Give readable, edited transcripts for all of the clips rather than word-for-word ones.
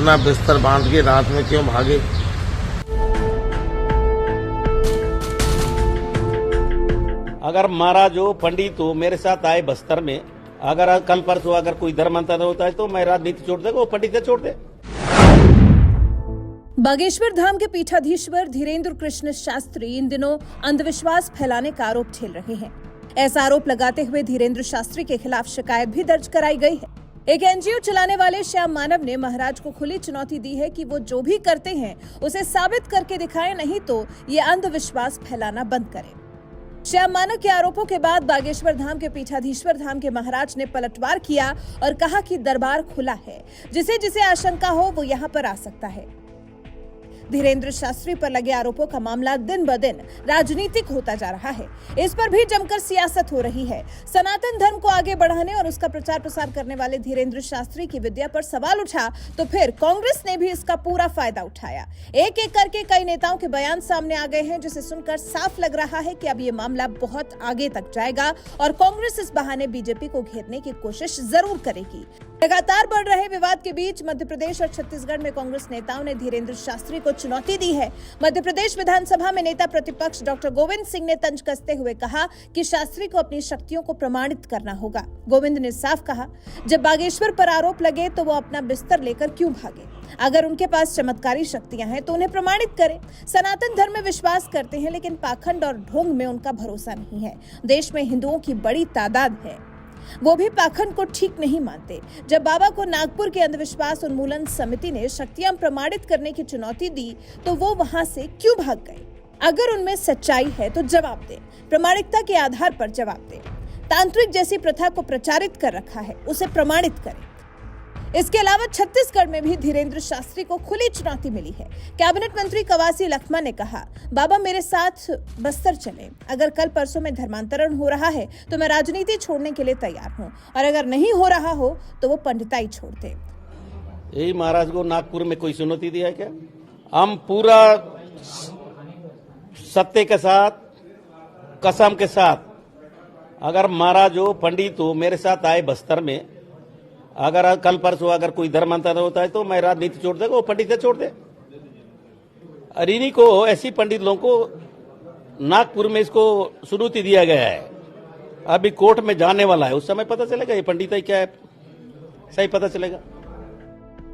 अपना बिस्तर बांध के रात में क्यों भागे। अगर महाराज हो पंडित हो मेरे साथ आए बस्तर में, अगर कल परसों अगर कोई धर्मांतर होता है तो मैं राजनीति छोड़ देगा, वो पंडित छोड़ दे। बागेश्वर धाम के पीठाधीश्वर धीरेन्द्र कृष्ण शास्त्री इन दिनों अंधविश्वास फैलाने का आरोप झेल रहे हैं। ऐसा आरोप लगाते हुए धीरेन्द्र शास्त्री के खिलाफ शिकायत भी दर्ज कराई गई है। एक एनजीओ चलाने वाले श्याम मानव ने महाराज को खुली चुनौती दी है कि वो जो भी करते हैं उसे साबित करके दिखाएं, नहीं तो ये अंधविश्वास फैलाना बंद करें। श्याम मानव के आरोपों के बाद बागेश्वर धाम के पीठाधीश्वर धाम के महाराज ने पलटवार किया और कहा कि दरबार खुला है, जिसे जिसे आशंका हो वो यहाँ पर आ सकता है। धीरेन्द्र शास्त्री पर लगे आरोपों का मामला दिन ब दिन राजनीतिक होता जा रहा है। इस पर भी जमकर सियासत हो रही है। सनातन धर्म को आगे बढ़ाने और उसका प्रचार प्रसार करने वाले धीरेन्द्र शास्त्री की विद्या पर सवाल उठा तो फिर कांग्रेस ने भी इसका पूरा फायदा उठाया। एक एक करके कई नेताओं के बयान सामने आ गए हैं, जिसे सुनकर साफ लग रहा है कि अब ये मामला बहुत आगे तक जाएगा और कांग्रेस इस बहाने बीजेपी को घेरने की कोशिश जरूर करेगी। लगातार बढ़ रहे विवाद के बीच मध्य प्रदेश और छत्तीसगढ़ में कांग्रेस नेताओं ने धीरेन्द्र शास्त्री को चुनौती दी है। मध्य प्रदेश विधानसभा में नेता प्रतिपक्ष डॉक्टर गोविंद सिंह ने तंज कसते हुए कहा कि शास्त्री को अपनी शक्तियों को प्रमाणित करना होगा। गोविंद ने साफ कहा, जब बागेश्वर पर आरोप लगे तो वो अपना बिस्तर लेकर क्यों भागे। अगर उनके पास चमत्कारी शक्तियां हैं तो उन्हें प्रमाणित करें। सनातन धर्म में विश्वास करते हैं, लेकिन पाखंड और ढोंग में उनका भरोसा नहीं है। देश में हिंदुओं की बड़ी तादाद है, वो भी पाखंड को ठीक नहीं मानते। जब बाबा को नागपुर के अंधविश्वास उन्मूलन समिति ने शक्तियां प्रमाणित करने की चुनौती दी तो वो वहां से क्यों भाग गए। अगर उनमें सच्चाई है तो जवाब दें, प्रमाणिकता के आधार पर जवाब दें। तांत्रिक जैसी प्रथा को प्रचारित कर रखा है, उसे प्रमाणित करें। इसके अलावा छत्तीसगढ़ में भी धीरेन्द्र शास्त्री को खुली चुनौती मिली है। कैबिनेट मंत्री कवासी लखमा ने कहा, बाबा मेरे साथ बस्तर चले। अगर कल परसों में धर्मांतरण हो रहा है तो मैं राजनीति छोड़ने के लिए तैयार हूं, और अगर नहीं हो रहा हो तो वो पंडिताई छोड़ दे। यही महाराज को नागपुर में कोई चुनौती दिया है क्या? हम पूरा सत्य के साथ, कसम के साथ, अगर महाराज हो पंडित हो मेरे साथ आए बस्तर में, अगर कल परसों अगर कोई धर्मांतर होता है तो मैं राजनीति छोड़ देगा, वो पंडित छोड़ दे। और इन्हीं को, ऐसी पंडित लोगों को नागपुर में इसको चुनौती दिया गया है। अभी कोर्ट में जाने वाला है, उस समय पता चलेगा ये पंडित क्या है, सही पता चलेगा।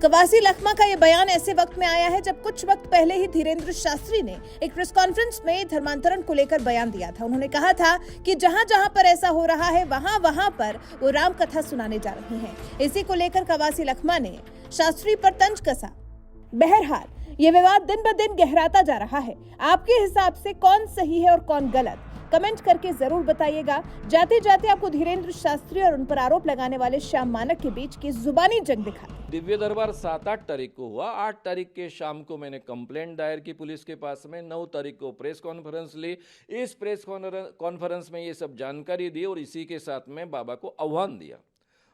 कवासी लखमा का ये बयान ऐसे वक्त में आया है जब कुछ वक्त पहले ही धीरेन्द्र शास्त्री ने एक प्रेस कॉन्फ्रेंस में धर्मांतरण को लेकर बयान दिया था। उन्होंने कहा था कि जहां जहां पर ऐसा हो रहा है वहां वहां पर वो राम कथा सुनाने जा रहे हैं। इसी को लेकर कवासी लखमा ने शास्त्री पर तंज कसा। बहरहाल ये विवाद दिन ब दिन गहराता जा रहा है। आपके हिसाब से कौन सही है और कौन गलत, कमेंट करके जरूर बताइएगा। जाते जाते आपको धीरेन्द्र शास्त्री और उन पर आरोप लगाने वाले श्याम मानव के बीच की जुबानी जंग दिखा। दिव्य दरबार 7-8 तारीख को हुआ। 8 तारीख के शाम को मैंने कंप्लेंट दायर की पुलिस के पास में। 9 तारीख को प्रेस कॉन्फ्रेंस ली। इस प्रेस कॉन्फ्रेंस में ये सब जानकारी दी और इसी के साथ में बाबा को आह्वान दिया।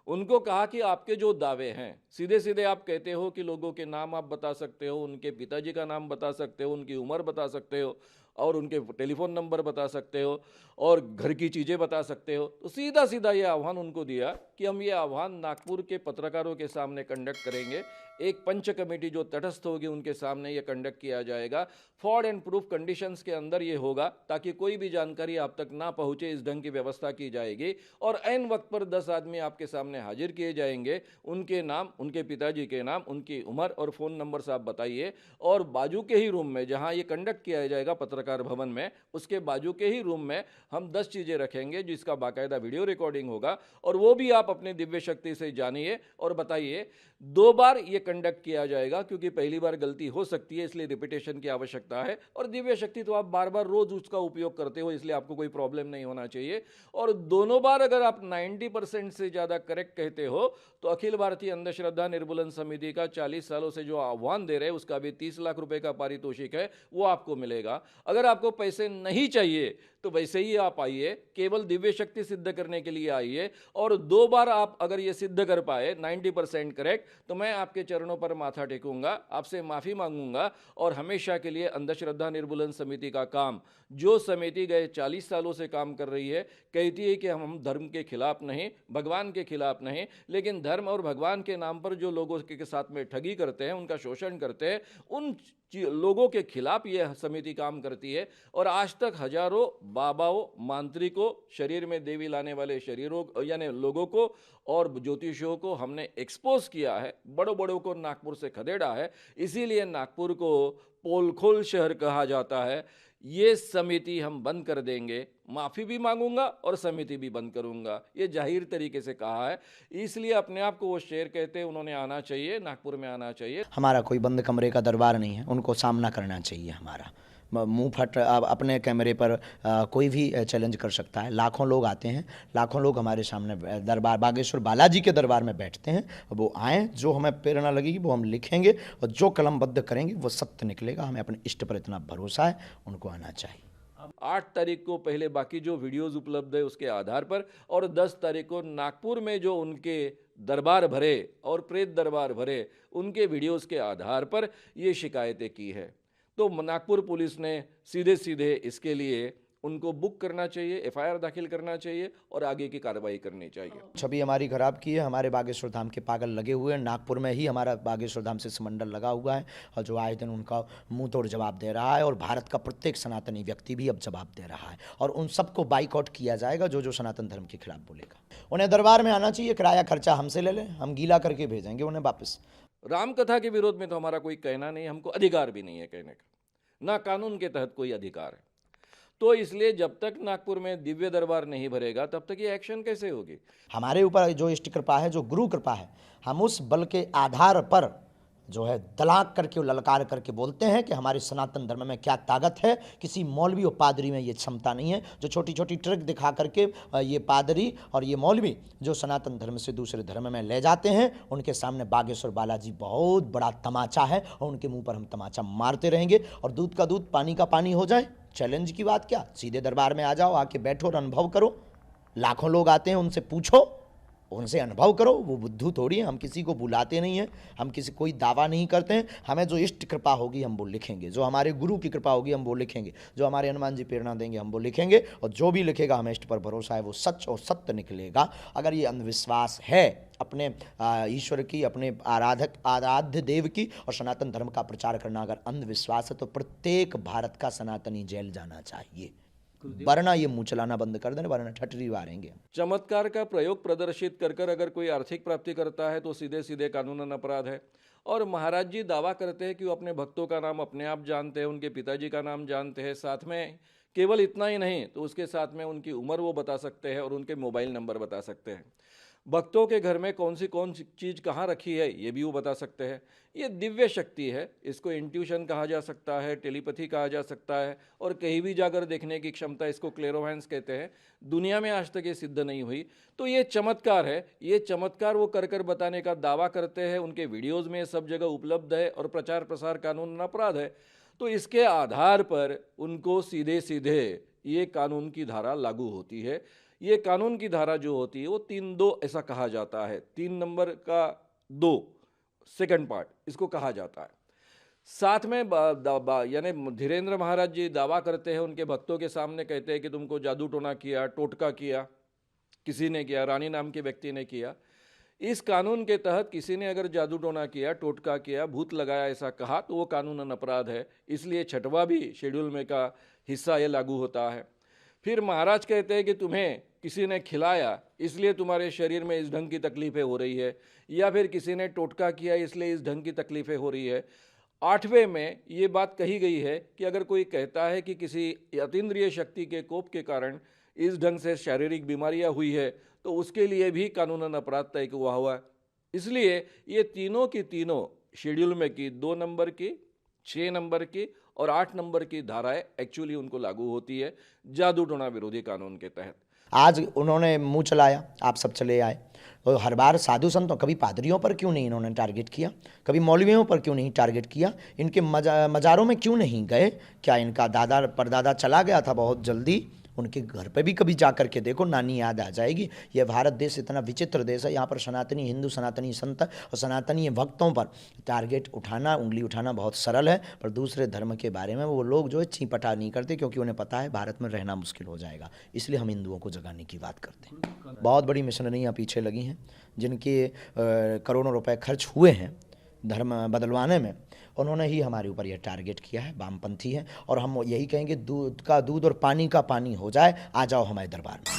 उनको कहा कि आपके जो दावे हैं, सीधे सीधे आप कहते हो कि लोगों के नाम आप बता सकते हो, उनके पिताजी का नाम बता सकते हो, उनकी उम्र बता सकते हो और उनके टेलीफोन नंबर बता सकते हो और घर की चीज़ें बता सकते हो। तो सीधा सीधा ये आह्वान उनको दिया कि हम ये आह्वान नागपुर के पत्रकारों के सामने कंडक्ट करेंगे। एक पंच कमेटी जो तटस्थ होगी उनके सामने ये कंडक्ट किया जाएगा। फॉर एंड प्रूफ कंडीशंस के अंदर ये होगा ताकि कोई भी जानकारी आप तक ना पहुंचे, इस ढंग की व्यवस्था की जाएगी। और ऐन वक्त पर 10 आदमी आपके सामने हाजिर किए जाएंगे। उनके नाम, उनके पिताजी के नाम, उनकी उम्र और फ़ोन नंबर से आप बताइए। और बाजू के ही रूम में जहाँ ये कंडक्ट किया जाएगा पत्रकार भवन में, उसके बाजू के ही रूम में हम 10 चीज़ें रखेंगे जिसका बाकायदा वीडियो रिकॉर्डिंग होगा। और वो भी आप अपनी दिव्य शक्ति से जानिए और बताइए। 2 बार ये कंडक्ट किया जाएगा क्योंकि पहली बार गलती हो सकती है, इसलिए रिपीटेशन की आवश्यकता है। और दिव्य शक्ति तो आप बार बार रोज उसका उपयोग करते हो, इसलिए आपको कोई प्रॉब्लम नहीं होना चाहिए। और दोनों बार अगर आप 90% से ज़्यादा करेक्ट कहते हो तो अखिल भारतीय अंधश्रद्धा निर्मूलन समिति का 40 सालों से जो आह्वान दे रहे हैं उसका भी 30 लाख रुपए का पारितोषिक है, वो आपको मिलेगा। अगर आपको पैसे नहीं चाहिए तो वैसे ही आप आइए, केवल दिव्य शक्ति सिद्ध करने के लिए आइए, और 2 बार आप अगर ये सिद्ध कर पाए 90% करेक्ट, तो मैं आपके चरणों पर माथा टेकूंगा, आपसे माफ़ी मांगूंगा, और हमेशा के लिए अंधश्रद्धा निर्मूलन समिति का काम, जो समिति गए 40 सालों से काम कर रही है, कहती है कि हम धर्म के खिलाफ नहीं, भगवान के खिलाफ नहीं, लेकिन धर्म और भगवान के नाम पर जो लोगों के साथ में ठगी करते हैं, उनका शोषण करते हैं, उन लोगों के खिलाफ यह समिति काम करती है। और आज तक हजारों बाबाओं, मांत्रिकों, शरीर में देवी लाने वाले शरीरों यानी लोगों को और ज्योतिषियों को हमने एक्सपोज किया है, बड़ों बड़ों को नागपुर से खदेड़ा है, इसीलिए नागपुर को पोलखोल शहर कहा जाता है। ये समिति हम बंद कर देंगे, माफ़ी भी मांगूंगा और समिति भी बंद करूंगा, ये जाहिर तरीके से कहा है। इसलिए अपने आप को वो शेर कहते हैं, उन्होंने आना चाहिए, नागपुर में आना चाहिए। हमारा कोई बंद कमरे का दरबार नहीं है, उनको सामना करना चाहिए। हमारा मुंह फट अपने कैमरे पर कोई भी चैलेंज कर सकता है। लाखों लोग आते हैं, लाखों लोग हमारे सामने दरबार बागेश्वर बालाजी के दरबार में बैठते हैं। वो आएँ, जो हमें प्रेरणा लगेगी वो हम लिखेंगे, और जो कलमबद्ध करेंगे वो सत्य निकलेगा। हमें अपने इष्ट पर इतना भरोसा है, उनको आना चाहिए। 8 तारीख को पहले बाकी जो वीडियोस उपलब्ध है उसके आधार पर, और 10 तारीख को नागपुर में जो उनके दरबार भरे और प्रेत दरबार भरे, उनके वीडियोस के आधार पर ये शिकायतें की है। तो नागपुर पुलिस ने सीधे सीधे इसके लिए उनको बुक करना चाहिए, FIR दाखिल करना चाहिए और आगे की कार्रवाई करनी चाहिए। छवि हमारी खराब की है। हमारे बागेश्वर धाम के पागल लगे हुए हैं। नागपुर में ही हमारा बागेश्वर धाम से समंडल लगा हुआ है, और जो आए दिन उनका मुंह तोड़ जवाब दे रहा है, और भारत का प्रत्येक सनातनी व्यक्ति भी अब जवाब दे रहा है, और उन सबको बाइकआउट किया जाएगा जो जो सनातन धर्म के खिलाफ बोलेगा। उन्हें दरबार में आना चाहिए, किराया खर्चा हमसे ले लें, हम गीला करके भेजेंगे उन्हें वापस। रामकथा के विरोध में तो हमारा कोई कहना नहीं, हमको अधिकार भी नहीं है कहने का, ना कानून के तहत कोई अधिकार है। तो इसलिए जब तक नागपुर में दिव्य दरबार नहीं भरेगा तब तक ये एक्शन कैसे होगी। हमारे ऊपर जो इष्ट कृपा है, जो गुरु कृपा है, हम उस बल के आधार पर जो है दलाक करके, ललकार करके बोलते हैं कि हमारे सनातन धर्म में क्या ताकत है। किसी मौलवी और पादरी में ये क्षमता नहीं है। जो छोटी छोटी ट्रिक दिखा करके ये पादरी और ये मौलवी जो सनातन धर्म से दूसरे धर्म में ले जाते हैं, उनके सामने बागेश्वर बालाजी बहुत बड़ा तमाचा है, और उनके मुंह पर हम तमाचा मारते रहेंगे। और दूध का दूध पानी का पानी हो जाए, चैलेंज की बात क्या, सीधे दरबार में आ जाओ, आके बैठो और अनुभव करो। लाखों लोग आते हैं, उनसे पूछो, उनसे अनुभव करो। वो बुद्धू थोड़ी है, हम किसी को बुलाते नहीं हैं, हम किसी कोई दावा नहीं करते हैं। हमें जो इष्ट कृपा होगी हम वो लिखेंगे, जो हमारे गुरु की कृपा होगी हम वो लिखेंगे, जो हमारे हनुमान जी प्रेरणा देंगे हम वो लिखेंगे, और जो भी लिखेगा हमें इष्ट पर भरोसा है वो सच और सत्य निकलेगा। अगर ये अंधविश्वास है अपने ईश्वर की, अपने आराध्य देव की और सनातन धर्म का प्रचार करना अगर अंधविश्वास है, तो प्रत्येक भारत का सनातनी जेल जाना चाहिए, वरना ये मुंह चलाना बंद कर देना, वरना ठटरी मारेंगे। चमत्कार का प्रयोग प्रदर्शित कर कर अगर कोई आर्थिक प्राप्ति करता है तो सीधे सीधे कानूनन अपराध है। और महाराज जी दावा करते हैं कि वो अपने भक्तों का नाम अपने आप जानते हैं, उनके पिताजी का नाम जानते हैं, साथ में केवल इतना ही नहीं तो उसके साथ में उनकी उम्र वो बता सकते हैं और उनके मोबाइल नंबर बता सकते हैं। भक्तों के घर में कौन सी चीज़ कहाँ रखी है ये भी वो बता सकते हैं। ये दिव्य शक्ति है, इसको इंट्यूशन कहा जा सकता है, टेलीपैथी कहा जा सकता है, और कहीं भी जाकर देखने की क्षमता, इसको क्लेरोवैंस कहते हैं। दुनिया में आज तक ये सिद्ध नहीं हुई, तो ये चमत्कार है। ये चमत्कार वो कर कर बताने का दावा करते हैं, उनके वीडियोज़ में सब जगह उपलब्ध है, और प्रचार प्रसार कानून अपराध है। तो इसके आधार पर उनको सीधे सीधे ये कानून की धारा लागू होती है। ये कानून की धारा जो होती है वो 3(2) ऐसा कहा जाता है, 3 नंबर का 2 सेकंड पार्ट इसको कहा जाता है। साथ में यानी धीरेन्द्र महाराज जी दावा करते हैं, उनके भक्तों के सामने कहते हैं कि तुमको जादू टोना किया, टोटका किया, किसी ने किया, रानी नाम के व्यक्ति ने किया। इस कानून के तहत किसी ने अगर जादू टोना किया, टोटका किया, भूत लगाया ऐसा कहा तो वो कानूनन अपराध है, इसलिए 6वां भी शेड्यूल में का हिस्सा ये लागू होता है। फिर महाराज कहते हैं कि तुम्हें किसी ने खिलाया इसलिए तुम्हारे शरीर में इस ढंग की तकलीफ़ें हो रही है, या फिर किसी ने टोटका किया इसलिए इस ढंग की तकलीफ़ें हो रही है। 8वें में ये बात कही गई है कि अगर कोई कहता है कि किसी अतीन्द्रिय शक्ति के कोप के कारण इस ढंग से शारीरिक बीमारियां हुई है तो उसके लिए भी कानूनन अपराध तय हुआ है। इसलिए ये तीनों की तीनों शेड्यूल में की 2 नंबर की, 6 नंबर की और 8 नंबर की धाराएं एक्चुअली उनको लागू होती है जादू टोना विरोधी कानून के तहत। आज उन्होंने मुंह चलाया, आप सब चले आए। तो हर बार साधु संतों, कभी पादरियों पर क्यों नहीं इन्होंने टारगेट किया, कभी मौलवियों पर क्यों नहीं टारगेट किया, इनके मज़ारों में क्यों नहीं गए? क्या इनका दादा परदादा चला गया था बहुत जल्दी? उनके घर पे भी कभी जा कर के देखो, नानी याद आ जाएगी। यह भारत देश इतना विचित्र देश है, यहाँ पर सनातनी हिंदू, सनातनी संत और सनातनी भक्तों पर टारगेट उठाना, उंगली उठाना बहुत सरल है, पर दूसरे धर्म के बारे में वो लोग जो है चीपटा नहीं करते, क्योंकि उन्हें पता है भारत में रहना मुश्किल हो जाएगा। इसलिए हम हिंदुओं को जगाने की बात करते हैं। बहुत बड़ी मिशनरियाँ पीछे लगी हैं, जिनके करोड़ों रुपए खर्च हुए हैं धर्म बदलवाने में, उन्होंने ही हमारे ऊपर यह टारगेट किया है। वामपंथी है, और हम यही कहेंगे दूध का दूध और पानी का पानी हो जाए, आ जाओ हमारे दरबार में।